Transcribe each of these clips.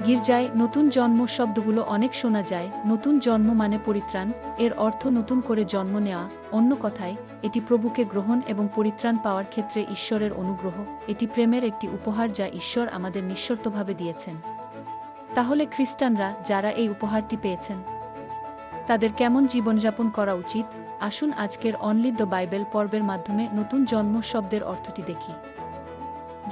গির্জায় নতুন জন্ম শব্দগুলো অনেক শোনা যায়। নতুন জন্ম মানে পরিত্রাণ, এর অর্থ নতুন করে জন্ম নেওয়া। অন্য কথায়, এটি প্রভুকে গ্রহণ এবং পরিত্রাণ পাওয়ার ক্ষেত্রে ঈশ্বরের অনুগ্রহ। এটি প্রেমের একটি উপহার যা ঈশ্বর আমাদের নিঃশর্তভাবে দিয়েছেন। তাহলে খ্রিস্টানরা যারা এই উপহারটি পেয়েছেন, তাদের কেমন জীবনযাপন করা উচিত? আসুন আজকের অনলি দ্য বাইবেল পর্বের মাধ্যমে নতুন জন্ম শব্দের অর্থটি দেখি।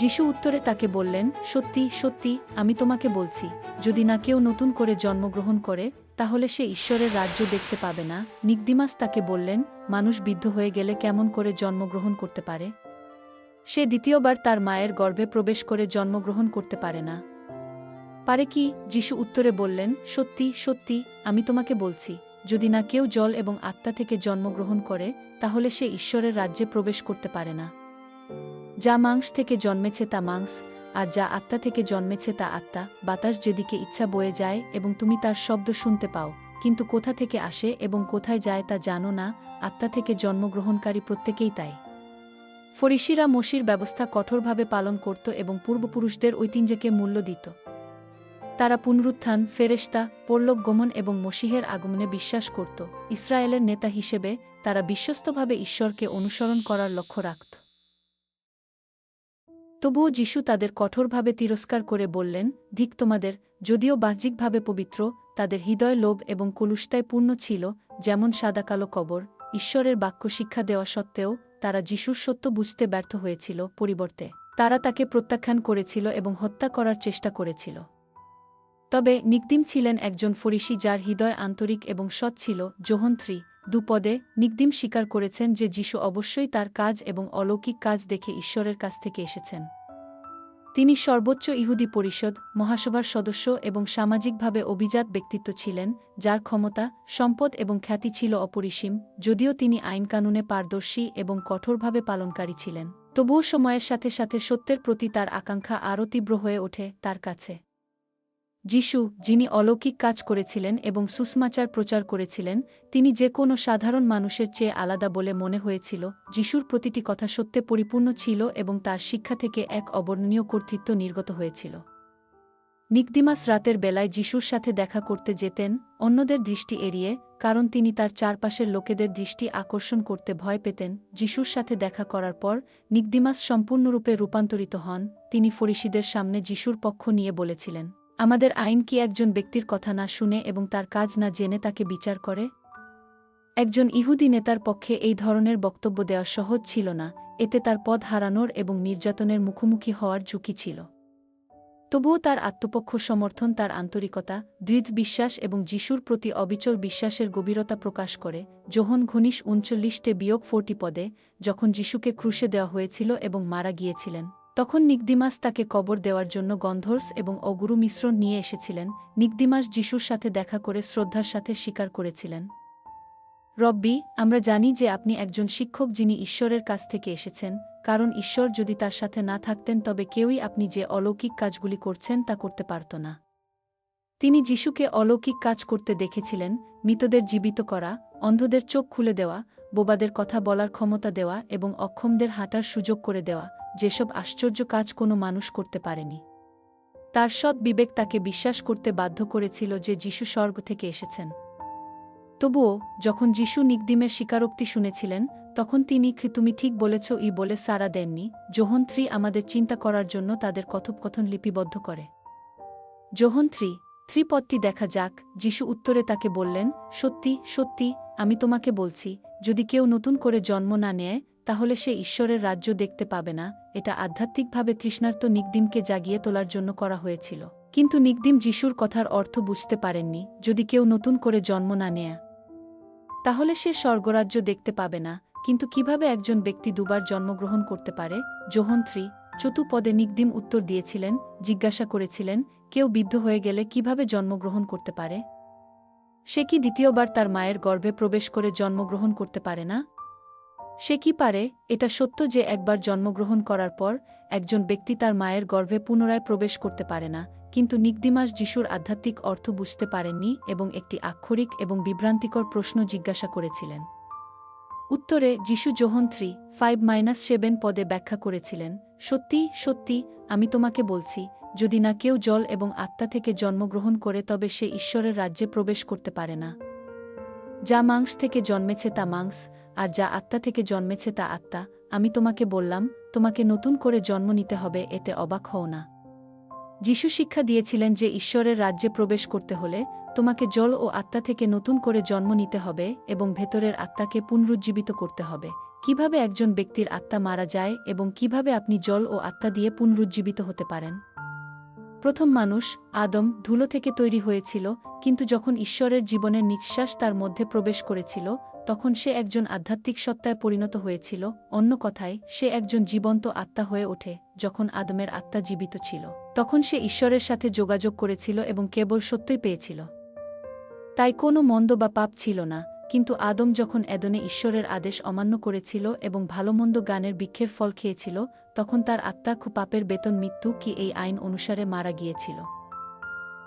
যিশু উত্তরে তাকে বললেন, সত্যি সত্যি আমি তোমাকে বলছি, যদি না কেউ নতুন করে জন্মগ্রহণ করে, তাহলে সে ঈশ্বরের রাজ্য দেখতে পাবে না। নিকদিমাস তাকে বললেন, মানুষ বৃদ্ধ হয়ে গেলে কেমন করে জন্মগ্রহণ করতে পারে? সে দ্বিতীয়বার তার মায়ের গর্ভে প্রবেশ করে জন্মগ্রহণ করতে পারে না। পারে কি? যিশু উত্তরে বললেন, সত্যি সত্যি আমি তোমাকে বলছি, যদি না কেউ জল এবং আত্মা থেকে জন্মগ্রহণ করে, তাহলে সে ঈশ্বরের রাজ্যে প্রবেশ করতে পারে না। যা মাংস থেকে জন্মেছে তা মাংস, আর যা আত্মা থেকে জন্মেছে তা আত্মা। বাতাস যেদিকে ইচ্ছা বয়ে যায় এবং তুমি তার শব্দ শুনতে পাও, কিন্তু কোথা থেকে আসে এবং কোথায় যায় তা জানো না। আত্মা থেকে জন্মগ্রহণকারী প্রত্যেকেই তাই। ফরিসিরা মসির ব্যবস্থা কঠোরভাবে পালন করত এবং পূর্বপুরুষদের ঐতিহ্যকে মূল্য দিত। তারা পুনরুত্থান, ফেরেশতা, পরলোক গমন এবং মসিহের আগমনে বিশ্বাস করত। ইসরায়েলের নেতা হিসেবে তারা বিশ্বস্তভাবে ঈশ্বরকে অনুসরণ করার লক্ষ্য রাখত। তবুও যিশু তাদের কঠোরভাবে তিরস্কার করে বললেন, ধিক তোমাদের, যদিও বাহ্যিকভাবে পবিত্র, তাদের হৃদয় লোভ এবং কলুষতায় পূর্ণ ছিল, যেমন সাদাকালো কবর। ঈশ্বরের বাক্য শিক্ষা দেওয়া সত্ত্বেও তারা যিশুর সত্য বুঝতে ব্যর্থ হয়েছিল। পরিবর্তে তারা তাকে প্রত্যাখ্যান করেছিল এবং হত্যা করার চেষ্টা করেছিল। তবে নিকদিম ছিলেন একজন ফরিসি যার হৃদয় আন্তরিক এবং সৎ ছিল। যোহন 3:2 নিকদিম স্বীকার করেছেন যে যিশু অবশ্যই তার কাজ এবং অলৌকিক কাজ দেখে ঈশ্বরের কাছ থেকে এসেছেন। তিনি সর্বোচ্চ ইহুদি পরিষদ, মহাসভার সদস্য এবং সামাজিকভাবে অভিজাত ব্যক্তিত্ব ছিলেন, যার ক্ষমতা, সম্পদ এবং খ্যাতি ছিল অপরিসীম। যদিও তিনি আইনকানুনে পারদর্শী এবং কঠোরভাবে পালনকারী ছিলেন, তবুও সময়ের সাথে সাথে সত্যের প্রতি তার আকাঙ্ক্ষা আরও তীব্র হয়ে ওঠে তার কাছে। যিশু, যিনি অলৌকিক কাজ করেছিলেন এবং সুসমাচার প্রচার করেছিলেন, তিনি যে কোনো সাধারণ মানুষের চেয়ে আলাদা বলে মনে হয়েছিল। যিশুর প্রতিটি কথা সত্যে পরিপূর্ণ ছিল এবং তার শিক্ষা থেকে এক অবর্ণনীয় কর্তৃত্ব নির্গত হয়েছিল। নিকদিমাস রাতের বেলায় যিশুর সাথে দেখা করতে যেতেন, অন্যদের দৃষ্টি এড়িয়ে, কারণ তিনি তার চারপাশের লোকেদের দৃষ্টি আকর্ষণ করতে ভয় পেতেন। যিশুর সাথে দেখা করার পর নিকদিমাস সম্পূর্ণরূপে রূপান্তরিত হন। তিনি ফরিসিদের সামনে যিশুর পক্ষ নিয়ে বলেছিলেন, আমাদের আইন কি একজন ব্যক্তির কথা না শুনে এবং তার কাজ না জেনে তাকে বিচার করে? একজন ইহুদি নেতার পক্ষে এই ধরনের বক্তব্য দেওয়া সহজ ছিল না, এতে তার পদ হারানোর এবং নির্যাতনের মুখোমুখি হওয়ার ঝুঁকি ছিল। তবুও তার আত্মপক্ষ সমর্থন, তার আন্তরিকতা, দৃঢ় বিশ্বাস এবং যিশুর প্রতি অবিচল বিশ্বাসের গভীরতা প্রকাশ করে। যোহন 19:39 যখন যিশুকে ক্রুশে দেওয়া হয়েছিল এবং মারা গিয়েছিলেন, তখন নিকদিমাস তাকে কবর দেওয়ার জন্য গন্ধর্স এবং অগুরু মিশ্রণ নিয়ে এসেছিলেন। নিকদিমাস যিশুর সাথে দেখা করে শ্রদ্ধার সাথে স্বীকার করেছিলেন, রব্বি, আমরা জানি যে আপনি একজন শিক্ষক যিনি ঈশ্বরের কাছ থেকে এসেছেন, কারণ ঈশ্বর যদি তার সাথে না থাকতেন তবে কেউই আপনি যে অলৌকিক কাজগুলি করছেন তা করতে পারত না। তিনি যিশুকে অলৌকিক কাজ করতে দেখেছিলেন, মৃতদের জীবিত করা, অন্ধদের চোখ খুলে দেওয়া, বোবাদের কথা বলার ক্ষমতা দেওয়া এবং অক্ষমদের হাঁটার সুযোগ করে দেওয়া, যেসব আশ্চর্য কাজ কোনো মানুষ করতে পারেনি। তার সৎ বিবেক তাকে বিশ্বাস করতে বাধ্য করেছিল যে যিশু স্বর্গ থেকে এসেছেন। তবুও যখন যিশু নিকদিমের স্বীকারোক্তি শুনেছিলেন, তখন তিনি তুমি ঠিক বলেছ বলে সাড়া দেননি। যোহন 3 আমাদের চিন্তা করার জন্য তাদের কথোপকথন লিপিবদ্ধ করে। যোহন 3:3 পদটি দেখা যাক। যিশু উত্তরে তাকে বললেন, সত্যি সত্যি আমি তোমাকে বলছি, যদি কেউ নতুন করে জন্ম না নেয়, তাহলে সে ঈশ্বরের রাজ্য দেখতে পাবে না। এটা আধ্যাত্মিকভাবে তৃষ্ণার্ত নিকদিমকে জাগিয়ে তোলার জন্য করা হয়েছিল। কিন্তু নিকদিম যিশুর কথার অর্থ বুঝতে পারেননি। যদি কেউ নতুন করে জন্ম না নেয়, তাহলে সে স্বর্গরাজ্য দেখতে পাবে না। কিন্তু কিভাবে একজন ব্যক্তি দুবার জন্মগ্রহণ করতে পারে? যোহন 3:4 নিকদিম উত্তর দিয়েছিলেন, জিজ্ঞাসা করেছিলেন, কেউ বৃদ্ধ হয়ে গেলে কিভাবে জন্মগ্রহণ করতে পারে? সে কি দ্বিতীয়বার তার মায়ের গর্ভে প্রবেশ করে জন্মগ্রহণ করতে পারে না? সে কি পারে? এটা সত্য যে একবার জন্মগ্রহণ করার পর একজন ব্যক্তি তার মায়ের গর্ভে পুনরায় প্রবেশ করতে পারে না। কিন্তু নিকদিমাস যিশুর আধ্যাত্মিক অর্থ বুঝতে পারেননি এবং একটি আক্ষরিক এবং বিভ্রান্তিকর প্রশ্ন জিজ্ঞাসা করেছিলেন। উত্তরে যিশু যোহন 3:5-7 ব্যাখ্যা করেছিলেন, সত্যি সত্যি আমি তোমাকে বলছি, যদি না কেউ জল এবং আত্মা থেকে জন্মগ্রহণ করে তবে সে ঈশ্বরের রাজ্যে প্রবেশ করতে পারে না। যা মাংস থেকে জন্মেছে তা মাংস, আর যা আত্মা থেকে জন্মেছে তা আত্মা। আমি তোমাকে বললাম, তোমাকে নতুন করে জন্ম নিতে হবে, এতে অবাক হও না। যিশু শিক্ষা দিয়েছিলেন যে ঈশ্বরের রাজ্যে প্রবেশ করতে হলে তোমাকে জল ও আত্মা থেকে নতুন করে জন্ম নিতে হবে এবং ভেতরের আত্মাকে পুনরুজ্জীবিত করতে হবে। কিভাবে একজন ব্যক্তির আত্মা মারা যায় এবং কিভাবে আপনি জল ও আত্মা দিয়ে পুনরুজ্জীবিত হতে পারেন? প্রথম মানুষ আদম ধুলো থেকে তৈরি হয়েছিল, কিন্তু যখন ঈশ্বরের জীবনের নিঃশ্বাস তার মধ্যে প্রবেশ করেছিল তখন সে একজন আধ্যাত্মিক সত্তায় পরিণত হয়েছিল। অন্য কথায়, সে একজন জীবন্ত আত্মা হয়ে ওঠে। যখন আদমের আত্মা জীবিত ছিল তখন সে ঈশ্বরের সাথে যোগাযোগ করেছিল এবং কেবল সত্যই পেয়েছিল। তাই কোনো মন্দ বা পাপ ছিল না। কিন্তু আদম যখন এদনে ঈশ্বরের আদেশ অমান্য করেছিল এবং ভালোমন্দ জ্ঞানের বৃক্ষের ফল খেয়েছিল তখন তার আত্মা পাপের বেতন মৃত্যু কি এই আইন অনুসারে মারা গিয়েছিল।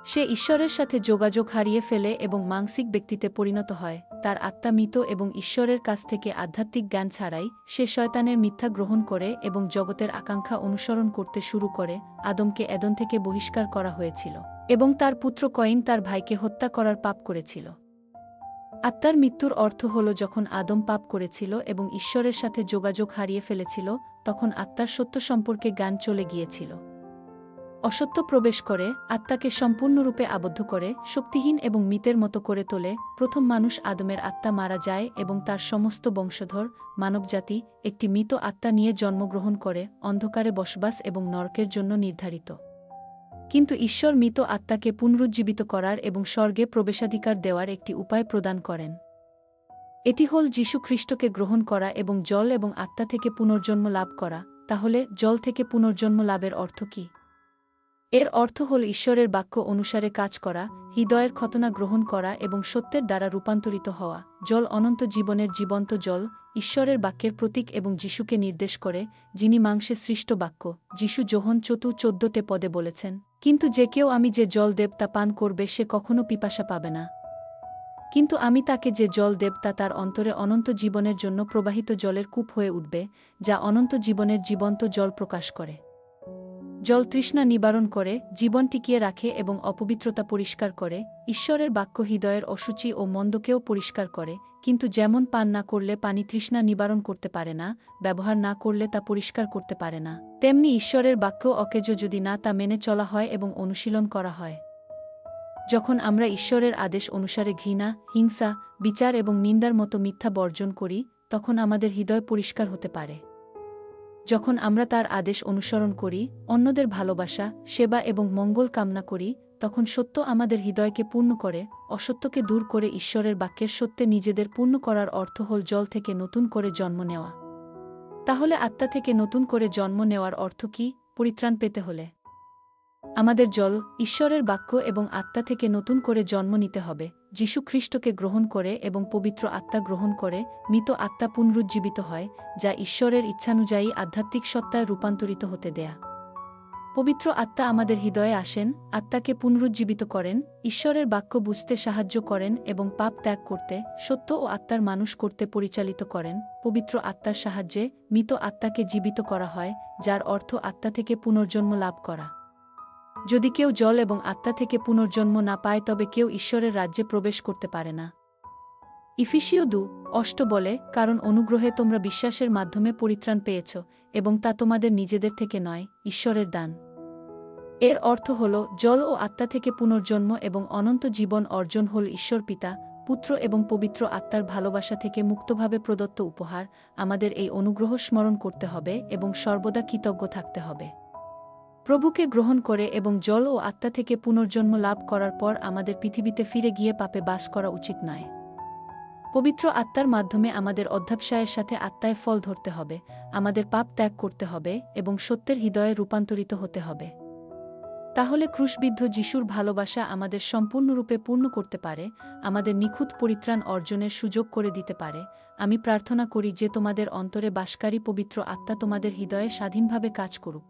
সে ঈশ্বরের সাথে যোগাযোগ হারিয়ে ফেলে এবং মানসিক ব্যক্তিতে পরিণত হয়। তার আত্মা মৃত এবং ঈশ্বরের কাছ থেকে আধ্যাত্মিক জ্ঞান ছাড়াই সে শয়তানের মিথ্যা গ্রহণ করে এবং জগতের আকাঙ্ক্ষা অনুসরণ করতে শুরু করে। আদমকে এদন থেকে বহিষ্কার করা হয়েছিল এবং তার পুত্র কয়িন তার ভাইকে হত্যা করার পাপ করেছিল। আত্মার মৃত্যুর অর্থ হল যখন আদম পাপ করেছিল এবং ঈশ্বরের সাথে যোগাযোগ হারিয়ে ফেলেছিল তখন আত্মার সত্য সম্পর্কে জ্ঞান চলে গিয়েছিল। অসত্য প্রবেশ করে আত্মাকে সম্পূর্ণরূপে আবদ্ধ করে শক্তিহীন এবং মৃতের মতো করে তোলে। প্রথম মানুষ আদমের আত্মা মারা যায় এবং তার সমস্ত বংশধর মানবজাতি একটি মৃত আত্মা নিয়ে জন্মগ্রহণ করে, অন্ধকারে বসবাস এবং নরকের জন্য নির্ধারিত। কিন্তু ঈশ্বর মৃত আত্মাকে পুনরুজ্জীবিত করার এবং স্বর্গে প্রবেশাধিকার দেওয়ার একটি উপায় প্রদান করেন। এটি হল যীশু খ্রিস্টকে গ্রহণ করা এবং জল এবং আত্মা থেকে পুনর্জন্ম লাভ করা। তাহলে জল থেকে পুনর্জন্ম লাভের অর্থ কী? এর অর্থ হল ঈশ্বরের বাক্য অনুসারে কাজ করা, হৃদয়ের খতনা গ্রহণ করা এবং সত্যের দ্বারা রূপান্তরিত হওয়া। জল অনন্ত জীবনের জীবন্ত জল, ঈশ্বরের বাক্যের প্রতীক এবং যিশুকে নির্দেশ করে, যিনি মাংসে সৃষ্ট বাক্য। যিশু যোহন 4:14 পদে বলেছেন, কিন্তু যে কেউ আমি যে জল দেব তা পান করবে সে কখনো পিপাসা পাবে না। কিন্তু আমি তাকে যে জল দেব তা তার অন্তরে অনন্ত জীবনের জন্য প্রবাহিত জলের কূপ হয়ে উঠবে, যা অনন্ত জীবনের জীবন্ত জল প্রকাশ করে। জল তৃষ্ণা নিবারণ করে, জীবন টিকিয়ে রাখে এবং অপবিত্রতা পরিষ্কার করে। ঈশ্বরের বাক্য হৃদয়ের অশুচি ও মন্দকেও পরিষ্কার করে, কিন্তু যেমন পান না করলে পানি তৃষ্ণা নিবারণ করতে পারে না, ব্যবহার না করলে তা পরিষ্কার করতে পারে না, তেমনি ঈশ্বরের বাক্য অকেজ যদি না তা মেনে চলা হয় এবং অনুশীলন করা হয়। যখন আমরা ঈশ্বরের আদেশ অনুসারে ঘৃণা, হিংসা, বিচার এবং নিন্দার মতো মিথ্যা বর্জন করি তখন আমাদের হৃদয় পরিষ্কার হতে পারে। যখন আমরা তার আদেশ অনুসরণ করি, অন্যদের ভালোবাসা, সেবা এবং মঙ্গল কামনা করি, তখন সত্য আমাদের হৃদয়কে পূর্ণ করে, অসত্যকে দূর করে ঈশ্বরের বাক্যের সত্যে নিজেদের পূর্ণ করার অর্থ হল জল থেকে নতুন করে জন্ম নেওয়া। তাহলে আত্মা থেকে নতুন করে জন্ম নেওয়ার অর্থ কি? পরিত্রাণ পেতে হলে আমাদের জল, ঈশ্বরের বাক্য এবং আত্মা থেকে নতুন করে জন্ম নিতে হবে। যীশু খ্রিস্টকে গ্রহণ করে এবং পবিত্র আত্মা গ্রহণ করে মৃত আত্মা পুনরুজ্জীবিত হয়, যা ঈশ্বরের ইচ্ছানুযায়ী আধ্যাত্মিক সত্তায় রূপান্তরিত হতে দেয়া। পবিত্র আত্মা আমাদের হৃদয়ে আসেন, আত্মাকে পুনরুজ্জীবিত করেন, ঈশ্বরের বাক্য বুঝতে সাহায্য করেন এবং পাপ ত্যাগ করতে, সত্য ও আত্মার মানুষ করতে পরিচালিত করেন। পবিত্র আত্মার সাহায্যে মৃত আত্মাকে জীবিত করা হয়, যার অর্থ আত্মা থেকে পুনর্জন্ম লাভ করা। যদি কেউ জল এবং আত্মা থেকে পুনর্জন্ম না পায় তবে কেউ ঈশ্বরের রাজ্যে প্রবেশ করতে পারে না। ইফিসীয় 2:8 বলে, কারণ অনুগ্রহে তোমরা বিশ্বাসের মাধ্যমে পরিত্রাণ পেয়েছ এবং তা তোমাদের নিজেদের থেকে নয়, ঈশ্বরের দান। এর অর্থ হল জল ও আত্মা থেকে পুনর্জন্ম এবং অনন্ত জীবন অর্জন হল ঈশ্বর পিতা, পুত্র এবং পবিত্র আত্মার ভালোবাসা থেকে মুক্তভাবে প্রদত্ত উপহার। আমাদের এই অনুগ্রহ স্মরণ করতে হবে এবং সর্বদা কৃতজ্ঞ থাকতে হবে। প্রভুকে গ্রহণ করে এবং জল ও আত্মা থেকে পুনর্জন্ম লাভ করার পর আমাদের পৃথিবীতে ফিরে গিয়ে পাপে বাস করা উচিত নয়। পবিত্র আত্মার মাধ্যমে আমাদের অধ্যাবসায়ের সাথে আত্মায় ফল ধরতে হবে, আমাদের পাপ ত্যাগ করতে হবে এবং সত্যের হৃদয়ে রূপান্তরিত হতে হবে। তাহলে ক্রুশবিদ্ধ যিশুর ভালোবাসা আমাদের সম্পূর্ণরূপে পূর্ণ করতে পারে, আমাদের নিখুঁত পরিত্রাণ অর্জনের সুযোগ করে দিতে পারে। আমি প্রার্থনা করি যে তোমাদের অন্তরে বাসকারী পবিত্র আত্মা তোমাদের হৃদয়ে স্বাধীনভাবে কাজ করুক।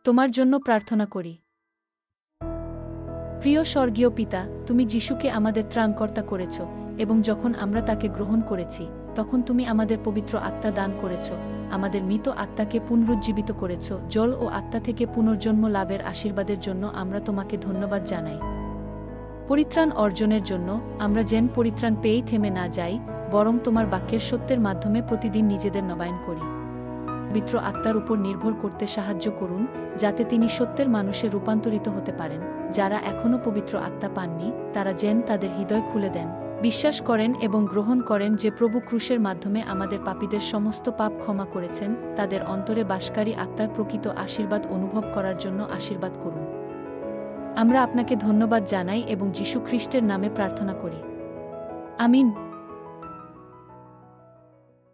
তোমার জন্য প্রার্থনা করি। প্রিয় স্বর্গীয় পিতা, তুমি যিশুকে আমাদের ত্রাণকর্তা করেছ এবং যখন আমরা তাকে গ্রহণ করেছি তখন তুমি আমাদের পবিত্র আত্মা দান করেছ, আমাদের মৃত আত্মাকে পুনরুজ্জীবিত করেছ। জল ও আত্মা থেকে পুনর্জন্ম লাভের আশীর্বাদের জন্য আমরা তোমাকে ধন্যবাদ জানাই। পরিত্রাণ অর্জনের জন্য আমরা যেন পরিত্রাণ পেয়েই থেমে না যাই, বরং তোমার বাক্যের সত্যের মাধ্যমে প্রতিদিন নিজেদের নবায়ন করি। পবিত্র আত্মার উপর নির্ভর করতে সাহায্য করুন, যাতে তিনি সত্যের মানুষে রূপান্তরিত হতে পারেন। যারা এখনও পবিত্র আত্মা পাননি, তারা যেন তাদের হৃদয় খুলে দেন, বিশ্বাস করেন এবং গ্রহণ করেন যে প্রভু ক্রুশের মাধ্যমে আমাদের পাপীদের সমস্ত পাপ ক্ষমা করেছেন। তাদের অন্তরে বাসকারী আত্মার প্রকৃত আশীর্বাদ অনুভব করার জন্য আশীর্বাদ করুন। আমরা আপনাকে ধন্যবাদ জানাই এবং যীশু খ্রিস্টের নামে প্রার্থনা করি। আমিন।